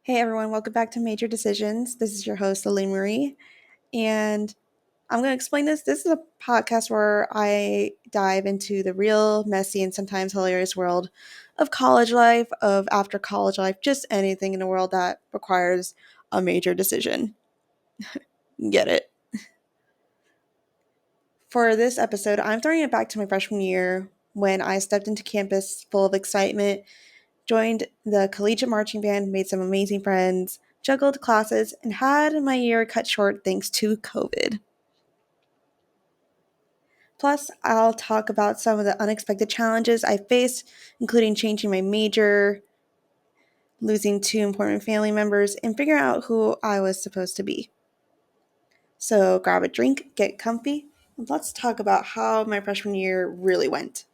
Hey everyone, welcome back to Major Decisions. This is your host, Lily Marie, and I'm going to explain this. This is a podcast where I dive into the real, messy, and sometimes hilarious world of college life, of after college life, just anything in the world that requires a major decision. Get it? For this episode, I'm throwing it back to my freshman year when I stepped into campus full of excitement, joined the collegiate marching band, made some amazing friends, juggled classes, and had my year cut short thanks to COVID. Plus, I'll talk about some of the unexpected challenges I faced, including changing my major, losing two important family members, and figuring out who I was supposed to be. So grab a drink, get comfy, and let's talk about how my freshman year really went.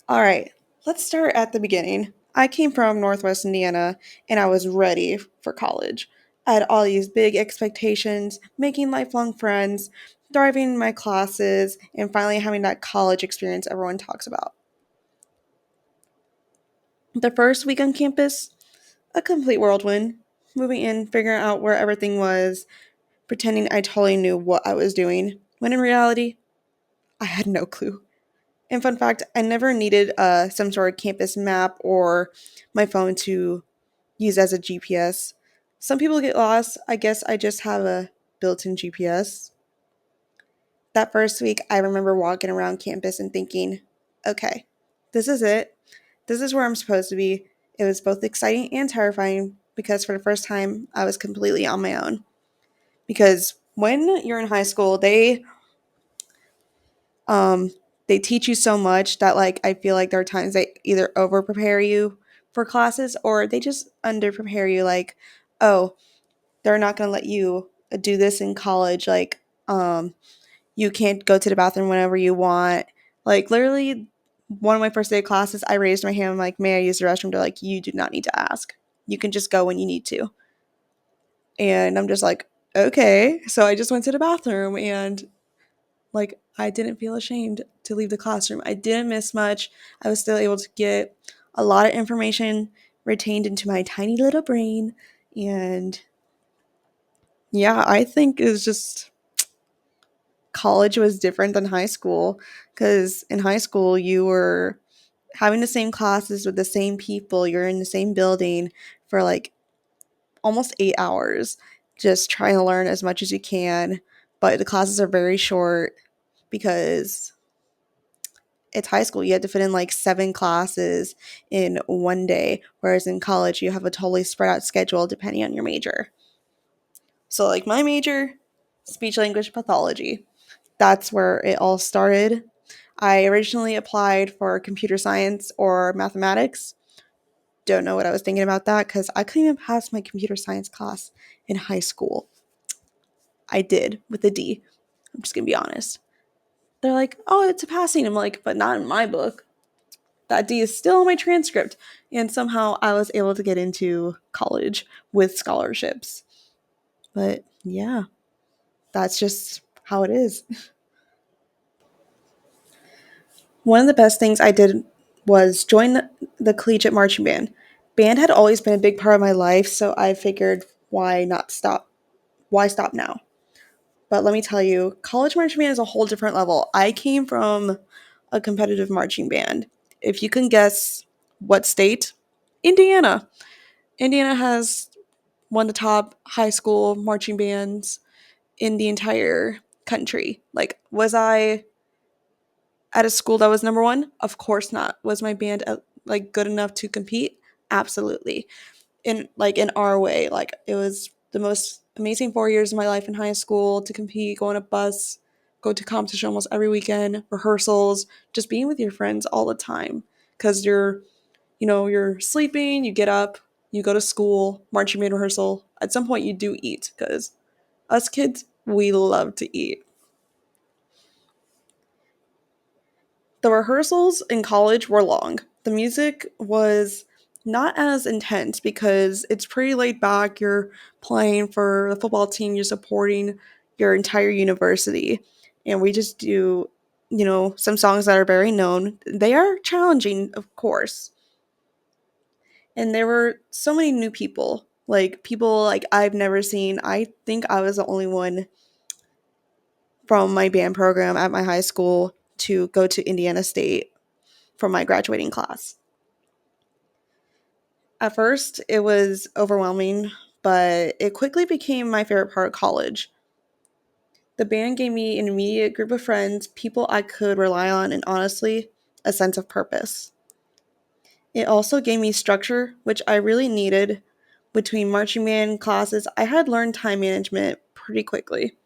All right, let's start at the beginning. I came from Northwest Indiana and I was ready for college. I had all these big expectations, making lifelong friends, thriving in my classes, and finally having that college experience everyone talks about. The first week on campus, a complete whirlwind. Moving in, figuring out where everything was, pretending I totally knew what I was doing, when in reality, I had no clue. And fun fact, I never needed some sort of campus map or my phone to use as a GPS. Some people get lost. I guess I just have a built in GPS. That first week, I remember walking around campus and thinking, okay, this is it. This is where I'm supposed to be. It was both exciting and terrifying because for the first time, I was completely on my own. Because when you're in high school, um, they teach you so much that like I feel like there are times they either over prepare you for classes or they just under prepare you like, oh, they're not going to let you do this in college like you can't go to the bathroom whenever you want. Like literally one of my first day of classes, I raised my hand, I'm like, may I use the restroom? They're like, you do not need to ask. You can just go when you need to. And I'm just like, okay. So I just went to the bathroom and like I didn't feel ashamed to leave the classroom. I didn't miss much. I was still able to get a lot of information retained into my tiny little brain. And yeah, I think it was just college was different than high school because in high school you were having the same classes with the same people. You're in the same building for like almost 8 hours, just trying to learn as much as you can. But the classes are very short because it's high school. You had to fit in like 7 classes in one day, whereas in college you have a totally spread out schedule depending on your major. So, like my major, speech language pathology. That's where it all started. I originally applied for computer science or mathematics. Don't know what I was thinking about that because I couldn't even pass my computer science class in high school. I did with a D. I'm just gonna be honest. They're like, oh, it's a passing. I'm like, but not in my book. That D is still on my transcript. And somehow I was able to get into college with scholarships. But yeah, that's just how it is. One of the best things I did was join the collegiate marching band. Band had always been a big part of my life, so I figured why not stop? Why stop now? But let me tell you, college marching band is a whole different level. I came from a competitive marching band. If you can guess what state, Indiana. Indiana has one of the top high school marching bands in the entire country. Like, was I at a school that was number one? Of course not. Was my band like good enough to compete? Absolutely. In our way, like it was the most amazing 4 years of my life in high school to compete, go on a bus, go to competition almost every weekend, rehearsals, just being with your friends all the time. Because you're sleeping, you get up, you go to school, marching band rehearsal. At some point, you do eat because us kids, we love to eat. The rehearsals in college were long. The music was not as intense because it's pretty laid back. You're playing for the football team, you're supporting your entire university. And we just do, some songs that are very known. They are challenging, of course. And there were so many new people, like people like I've never seen. I think I was the only one from my band program at my high school to go to Indiana State for my graduating class. At first, it was overwhelming, but it quickly became my favorite part of college. The band gave me an immediate group of friends, people I could rely on, and honestly, a sense of purpose. It also gave me structure, which I really needed. Between marching band classes, I had learned time management pretty quickly.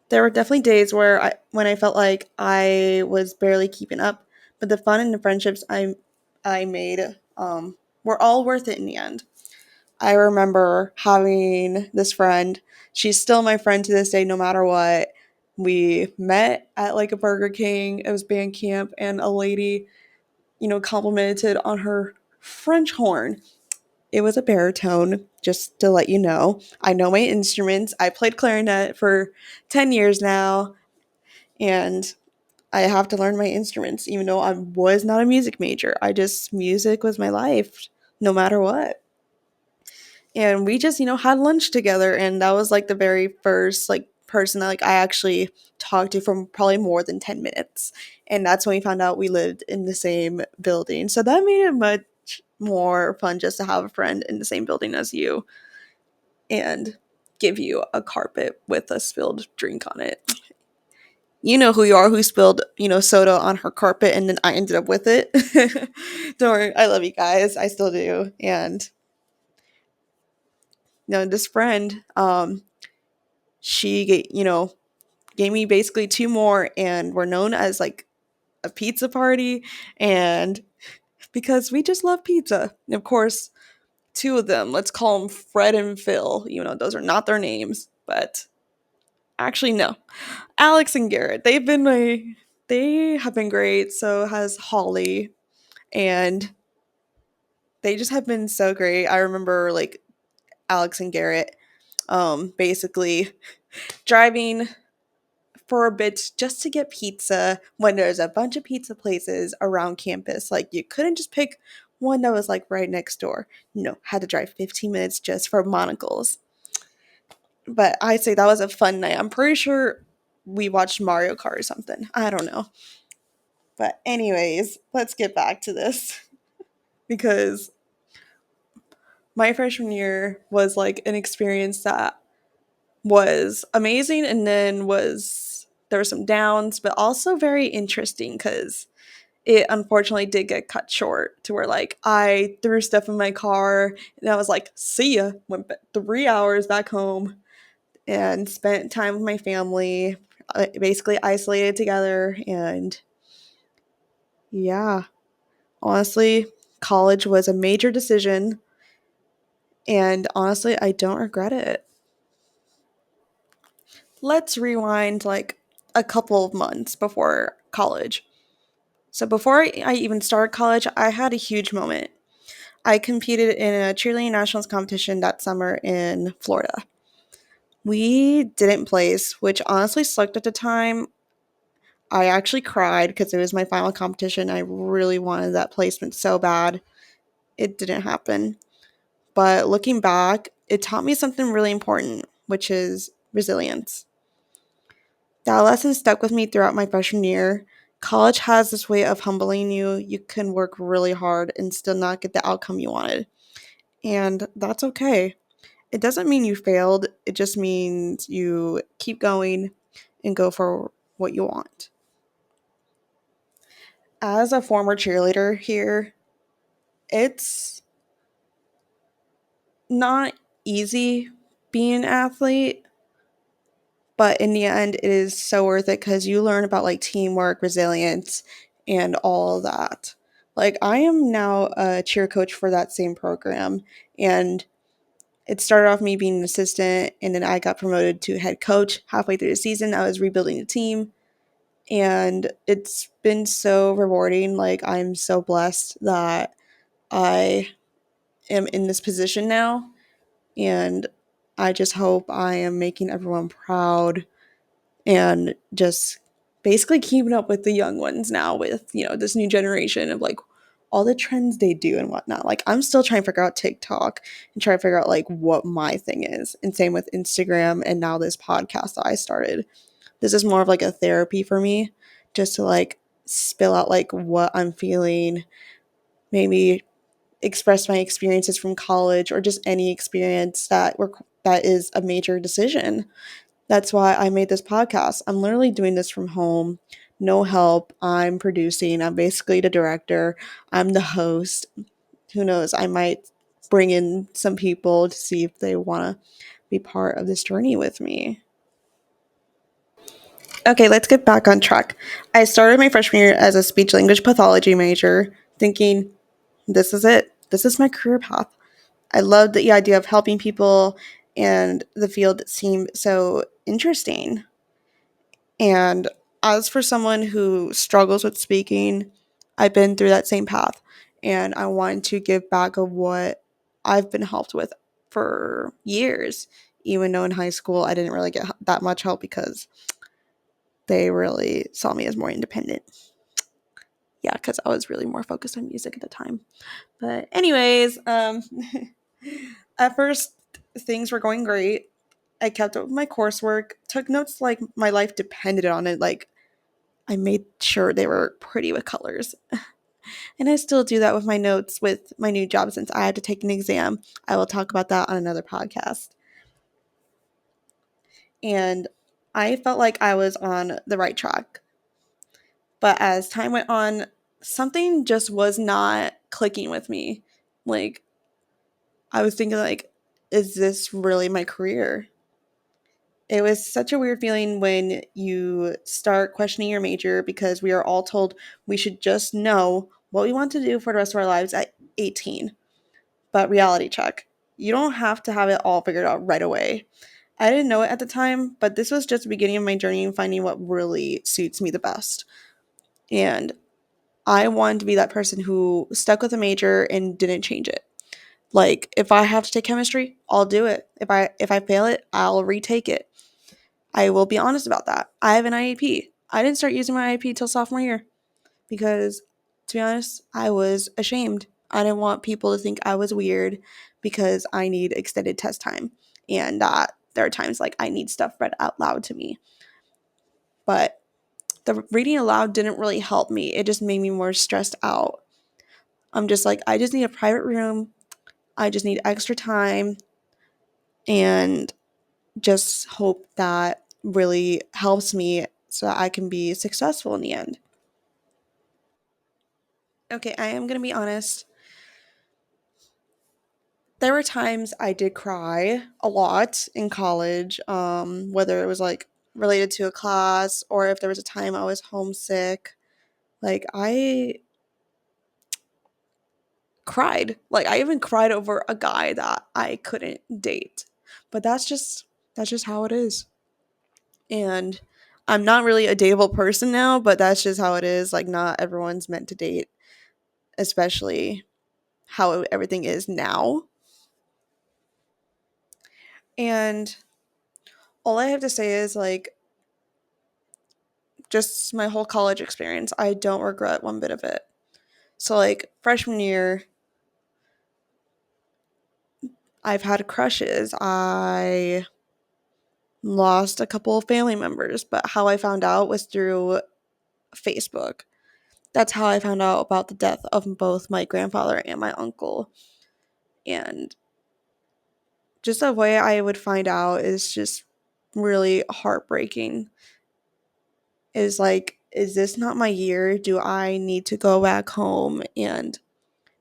There were definitely days when I felt like I was barely keeping up, but the fun and the friendships I made were all worth it in the end. I remember having this friend. She's still my friend to this day, no matter what. We met at like a Burger King. It was band camp, and a lady, complimented on her French horn. It was a baritone, just to let you know. I know my instruments. I played clarinet for 10 years now, and I have to learn my instruments, even though I was not a music major. Music was my life, no matter what. And we just had lunch together, and that was like the very first like person that like I actually talked to for probably more than 10 minutes. And that's when we found out we lived in the same building, so that made it much more fun just to have a friend in the same building as you and give you a carpet with a spilled drink on it. You know who you are, who spilled soda on her carpet, and then I ended up with it. Don't worry, I love you guys, I still do. And this friend, she gave me basically two more, and we're known as like a pizza party, and because we just love pizza. And of course, two of them, let's call them Fred and Phil. Those are not their names, but actually no, Alex and Garrett. They have been great. So has Holly, and they just have been so great. I remember like Alex and Garrett basically driving for a bit just to get pizza when there's a bunch of pizza places around campus. Like you couldn't just pick one that was like right next door. No, had to drive 15 minutes just for monocles. But I'd say that was a fun night. I'm pretty sure we watched Mario Kart or something. I don't know. But anyways, let's get back to this because my freshman year was like an experience that was amazing, and then was there were some downs, but also very interesting because it unfortunately did get cut short to where like I threw stuff in my car and I was like, see ya. Went 3 hours back home and spent time with my family, basically isolated together. And yeah, honestly, college was a major decision, and honestly, I don't regret it. Let's rewind like a couple of months before college. So before I even started college, I had a huge moment. I competed in a cheerleading nationals competition that summer in Florida. We didn't place, which honestly sucked at the time. I actually cried because it was my final competition. I really wanted that placement so bad. It didn't happen. But looking back, it taught me something really important, which is resilience. That lesson stuck with me throughout my freshman year. College has this way of humbling you. You can work really hard and still not get the outcome you wanted. And that's okay. It doesn't mean you failed, it just means you keep going and go for what you want. As a former cheerleader here, it's not easy being an athlete, but in the end, it is so worth it because you learn about like teamwork, resilience, and all of that. Like, I am now a cheer coach for that same program, and it started off me being an assistant, and then I got promoted to head coach halfway through the season. I was rebuilding the team, and it's been so rewarding. Like, I'm so blessed that I am in this position now, and I just hope I am making everyone proud and just basically keeping up with the young ones now with, this new generation of like all the trends they do and whatnot. Like I'm still trying to figure out TikTok and trying to figure out like what my thing is. And same with Instagram and now this podcast that I started. This is more of like a therapy for me, just to like spill out like what I'm feeling, maybe express my experiences from college or just any experience that is a major decision. That's why I made this podcast. I'm literally doing this from home, no help. I'm producing. I'm basically the director. I'm the host. Who knows? I might bring in some people to see if they want to be part of this journey with me. Okay, let's get back on track. I started my freshman year as a speech language pathology major, thinking this is it. This is my career path. I loved the idea of helping people, and the field seemed so interesting. And as for someone who struggles with speaking, I've been through that same path, and I want to give back of what I've been helped with for years, even though in high school I didn't really get that much help because they really saw me as more independent. Yeah, because I was really more focused on music at the time. But anyways, at first things were going great. I kept up with my coursework, took notes like my life depended on it. Like I made sure they were pretty with colors. And I still do that with my notes with my new job since I had to take an exam. I will talk about that on another podcast. And I felt like I was on the right track. But as time went on, something just was not clicking with me. Like I was thinking like, is this really my career? It was such a weird feeling when you start questioning your major because we are all told we should just know what we want to do for the rest of our lives at 18. But reality check. You don't have to have it all figured out right away. I didn't know it at the time, but this was just the beginning of my journey in finding what really suits me the best. And I wanted to be that person who stuck with a major and didn't change it. Like if I have to take chemistry, I'll do it. If I fail it, I'll retake it. I will be honest about that. I have an IEP. I didn't start using my IEP till sophomore year because, to be honest, I was ashamed. I didn't want people to think I was weird because I need extended test time and that there are times like I need stuff read out loud to me. But the reading aloud didn't really help me. It just made me more stressed out. I'm just like, I just need a private room. I just need extra time and just hope that really helps me so that I can be successful in the end. Okay, I am going to be honest. There were times I did cry a lot in college, whether it was like related to a class or if there was a time I was homesick. Like, I cried. Like, I even cried over a guy that I couldn't date. But that's just how it is. And I'm not really a dateable person now, but that's just how it is. Like, not everyone's meant to date, especially how everything is now. And all I have to say is, like, just my whole college experience, I don't regret one bit of it. So, like, freshman year, I've had crushes. I lost a couple of family members, but how I found out was through Facebook. That's how I found out about the death of both my grandfather and my uncle. And just the way I would find out is just really heartbreaking. Is like, is this not my year? Do I need to go back home and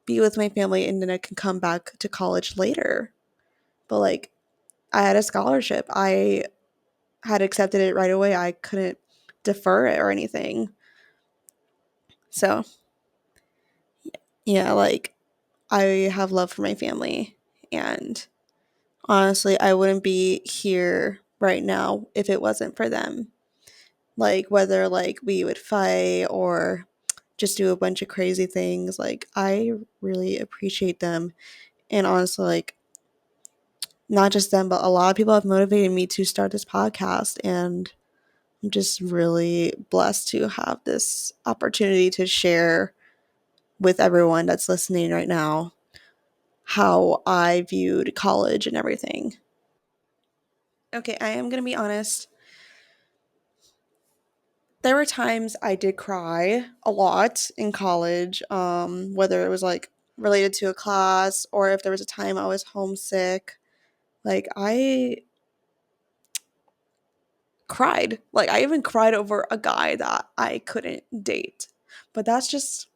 be with my family and then I can come back to college later? But like, I had a scholarship. I had accepted it right away. I couldn't defer it or anything. So, yeah, like, I have love for my family. And honestly, I wouldn't be here right now if it wasn't for them. Like, whether like we would fight or just do a bunch of crazy things, like, I really appreciate them. And honestly, like, not just them, but a lot of people have motivated me to start this podcast. And I'm just really blessed to have this opportunity to share with everyone that's listening right now how I viewed college and everything. Okay, I am going to be honest. There were times I did cry a lot in college, whether it was like related to a class or if there was a time I was homesick. Like, I cried. Like, I even cried over a guy that I couldn't date. But that's just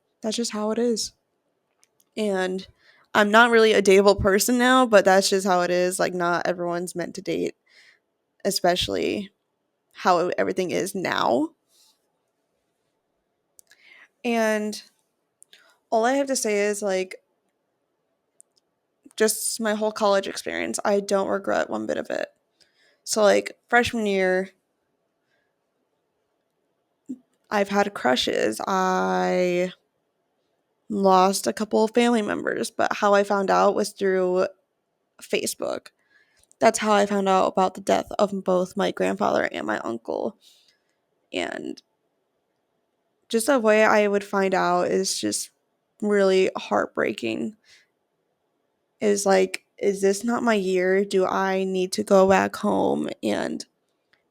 how it is. And I'm not really a dateable person now, but that's just how it is. Like, not everyone's meant to date, especially how everything is now. And all I have to say is, like, just my whole college experience, I don't regret one bit of it. So, like, freshman year, I've had crushes. I lost a couple of family members, but how I found out was through Facebook. That's how I found out about the death of both my grandfather and my uncle. And just the way I would find out is just really heartbreaking. Is like, is this not my year? Do I need to go back home and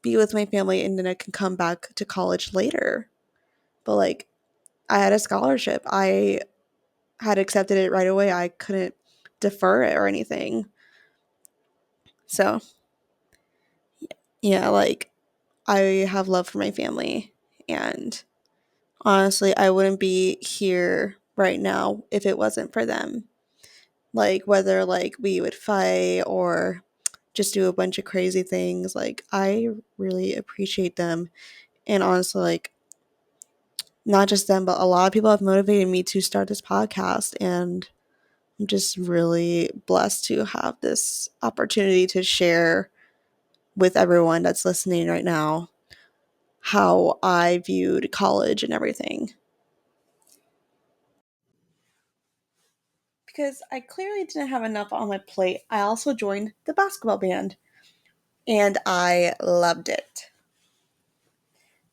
be with my family and then I can come back to college later? But like, I had a scholarship. I had accepted it right away. I couldn't defer it or anything. So, yeah, like, I have love for my family. And honestly, I wouldn't be here right now if it wasn't for them. Like, whether like we would fight or just do a bunch of crazy things, like, I really appreciate them. And honestly, like, not just them, but a lot of people have motivated me to start this podcast. And I'm just really blessed to have this opportunity to share with everyone that's listening right now how I viewed college and everything. Because I clearly didn't have enough on my plate, I also joined the basketball band and I loved it.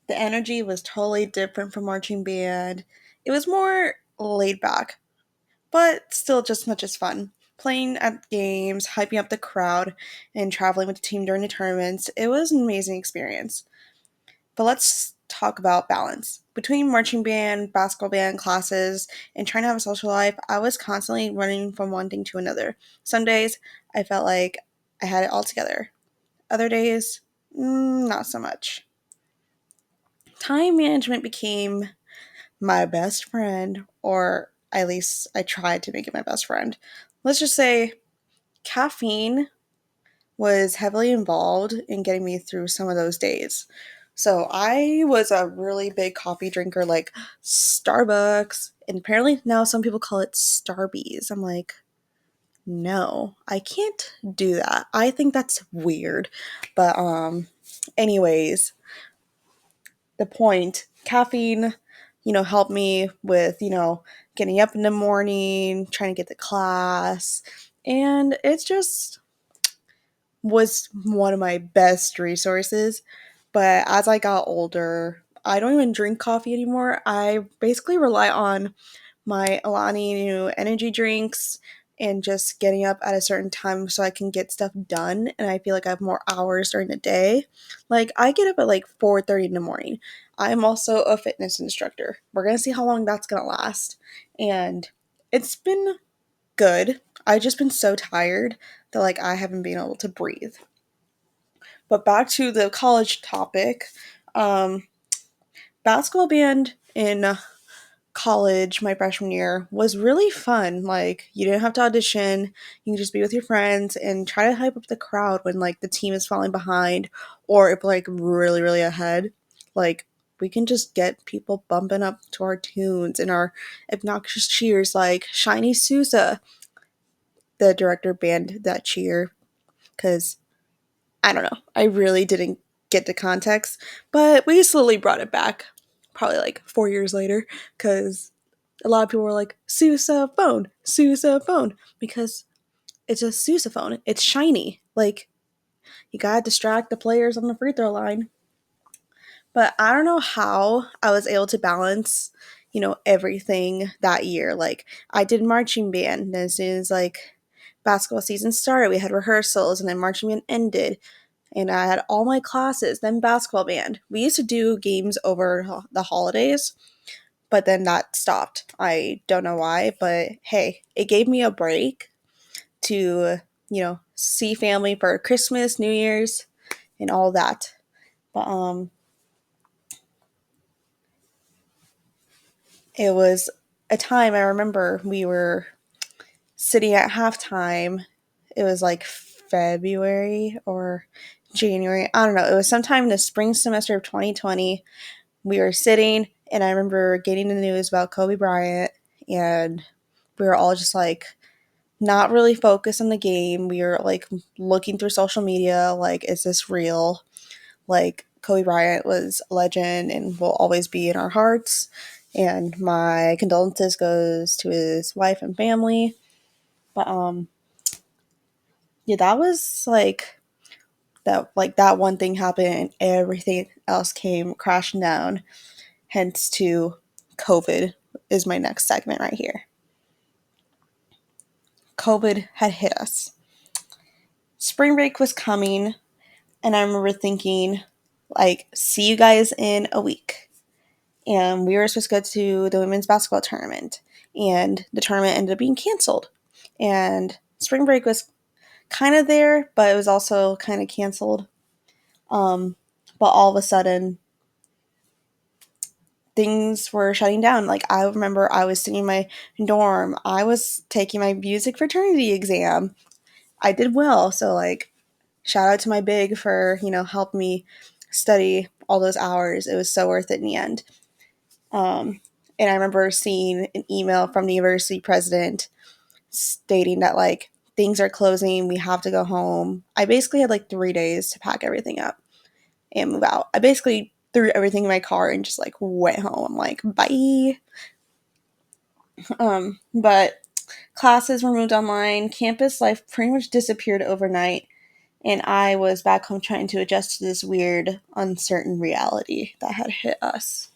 The energy was totally different from marching band. It was more laid back, but still just much as fun. Playing at games, hyping up the crowd, and traveling with the team during the tournaments, it was an amazing experience. But let's talk about balance. Between marching band, basketball band classes, and trying to have a social life, I was constantly running from one thing to another. Some days, I felt like I had it all together. Other days, not so much. Time management became my best friend, or at least I tried to make it my best friend. Let's just say caffeine was heavily involved in getting me through some of those days. So I was a really big coffee drinker, like Starbucks, and apparently now some people call it Starbies. I'm like, no, I can't do that. I think that's weird. But anyways, the point, caffeine, helped me with, getting up in the morning, trying to get to class, and it's just was one of my best resources. But as I got older, I don't even drink coffee anymore. I basically rely on my Alani energy drinks and just getting up at a certain time so I can get stuff done and I feel like I have more hours during the day. Like, I get up at like 4:30 in the morning. I'm also a fitness instructor. We're going to see how long that's going to last. And it's been good. I've just been so tired that like I haven't been able to breathe. But back to the college topic. Um, Basketball band in college, my freshman year, was really fun. Like, you didn't have to audition. You can just be with your friends and try to hype up the crowd when like the team is falling behind or if like really, really ahead. Like, we can just get people bumping up to our tunes and our obnoxious cheers like Shiny Sousa, the director, banned that cheer because I don't know. I really didn't get the context, but we slowly brought it back probably like 4 years later because a lot of people were like, Sousa phone, because it's a sousaphone. It's shiny. Like, you gotta distract the players on the free throw line. But I don't know how I was able to balance, everything that year. Like I did marching band, and as soon as like basketball season started, we had rehearsals, and then marching band ended, and I had all my classes, then basketball band. We used to do games over the holidays, but then that stopped. I don't know why, but hey, it gave me a break to, see family for Christmas, New Year's, and all that. But it was a time I remember we were sitting at halftime. It was like February or January. I don't know. It was sometime in the spring semester of 2020. We were sitting, and I remember getting the news about Kobe Bryant, and we were all just like not really focused on the game. We were like looking through social media, like, is this real? Like, Kobe Bryant was a legend and will always be in our hearts. And my condolences goes to his wife and family. But yeah, that was that one thing happened and everything else came crashing down. Hence to COVID is my next segment right here. COVID had hit us. Spring break was coming, and I remember thinking, like, see you guys in a week. And we were supposed to go to the women's basketball tournament, and the tournament ended up being canceled. And spring break was kind of there, but it was also kind of canceled. But all of a sudden, things were shutting down. Like, I remember I was sitting in my dorm, I was taking my music fraternity exam. I did well, so like, shout out to my big for helping me study all those hours. It was so worth it in the end. And I remember seeing an email from the university president stating that like things are closing, we have to go home. I basically had like 3 days to pack everything up and move out. I basically threw everything in my car and just like went home. I'm like, bye. But classes were moved online. Campus life pretty much disappeared overnight. And I was back home trying to adjust to this weird, uncertain reality that had hit us.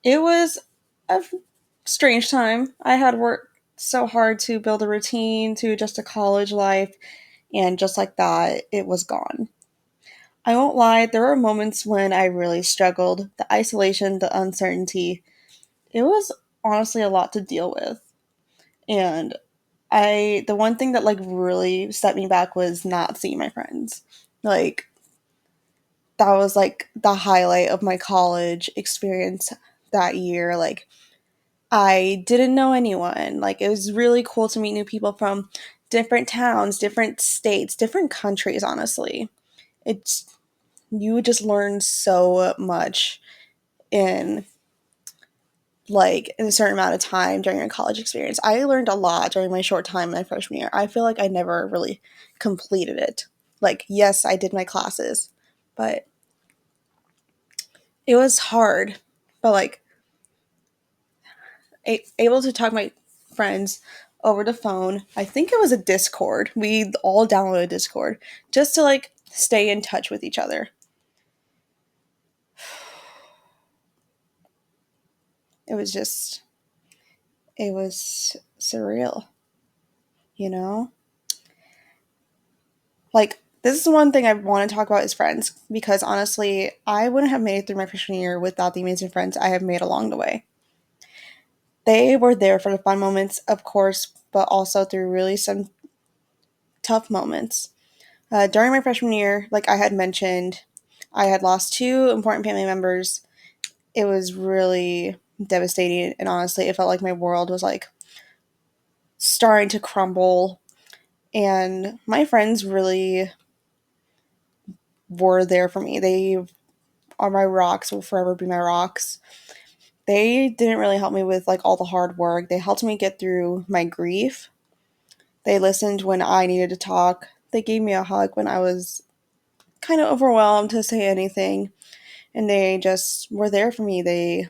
It was a strange time. I had worked so hard to build a routine, to adjust to college life, and just like that, it was gone. I won't lie, there were moments when I really struggled. The isolation, the uncertainty, it was honestly a lot to deal with. And the one thing that like really set me back was not seeing my friends. Like, that was like the highlight of my college experience that year. Like, I didn't know anyone. Like, it was really cool to meet new people from different towns, different states, different countries, honestly. It's You would just learn so much in in a certain amount of time during your college experience. I learned a lot during my short time in my freshman year. I feel like I never really completed it. Like, yes, I did my classes, but it was hard. But like, able to talk to my friends over the phone. I think it was a Discord. We all downloaded Discord just to like stay in touch with each other. It was just, it was surreal, you know? Like, this is one thing I want to talk about is friends, because honestly, I wouldn't have made it through my freshman year without the amazing friends I have made along the way. They were there for the fun moments, of course, but also through really some tough moments. During my freshman year, like I had mentioned, I had lost two important family members. It was really devastating, and honestly, it felt like my world was like starting to crumble. And my friends really were there for me. They are my rocks, will forever be my rocks. They didn't really help me with like all the hard work. They helped me get through my grief. They listened when I needed to talk. They gave me a hug when I was kind of overwhelmed to say anything. And they just were there for me. They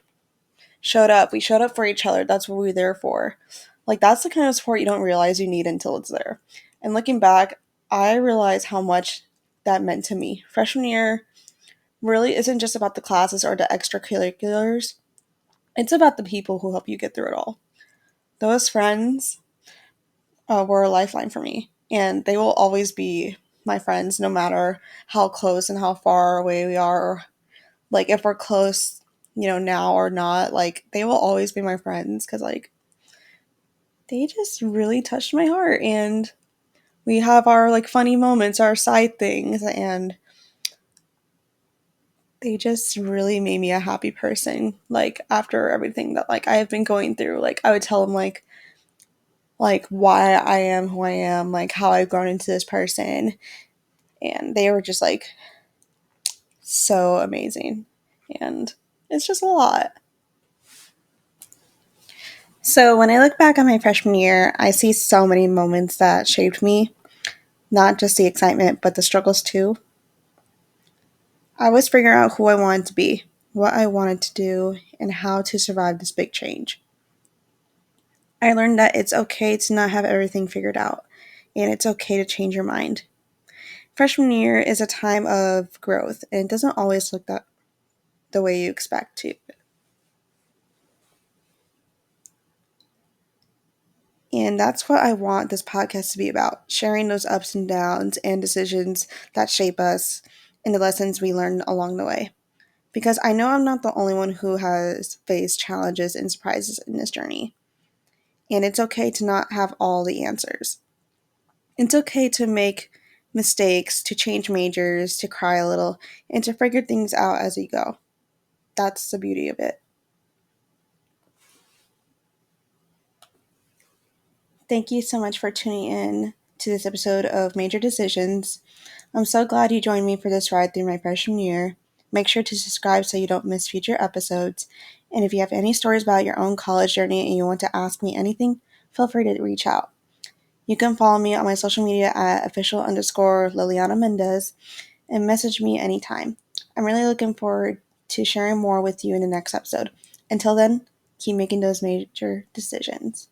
showed up. We showed up for each other. That's what we were there for. Like, that's the kind of support you don't realize you need until it's there. And looking back, I realize how much that meant to me. Freshman year really isn't just about the classes or the extracurriculars. It's about the people who help you get through it all. Those friends were a lifeline for me, and they will always be my friends no matter how close and how far away we are, or like if we're close, now or not. Like they will always be my friends because like they just really touched my heart, and we have our like funny moments, our side things, and they just really made me a happy person. Like after everything that like I have been going through, like I would tell them like why I am who I am, like how I've grown into this person, and they were just like so amazing. And it's just a lot. So when I look back on my freshman year, I see so many moments that shaped me, not just the excitement, but the struggles too. I was figuring out who I wanted to be, what I wanted to do, and how to survive this big change. I learned that it's okay to not have everything figured out, and it's okay to change your mind. Freshman year is a time of growth, and it doesn't always look that the way you expect to. And that's what I want this podcast to be about, sharing those ups and downs and decisions that shape us and the lessons we learn along the way. Because I know I'm not the only one who has faced challenges and surprises in this journey. And it's okay to not have all the answers. It's okay to make mistakes, to change majors, to cry a little, and to figure things out as you go. That's the beauty of it. Thank you so much for tuning in to this episode of Major Decisions. I'm so glad you joined me for this ride through my freshman year. Make sure to subscribe so you don't miss future episodes. And if you have any stories about your own college journey and you want to ask me anything, feel free to reach out. You can follow me on my social media at official_Liliana Mendez and message me anytime. I'm really looking forward to sharing more with you in the next episode. Until then, keep making those major decisions.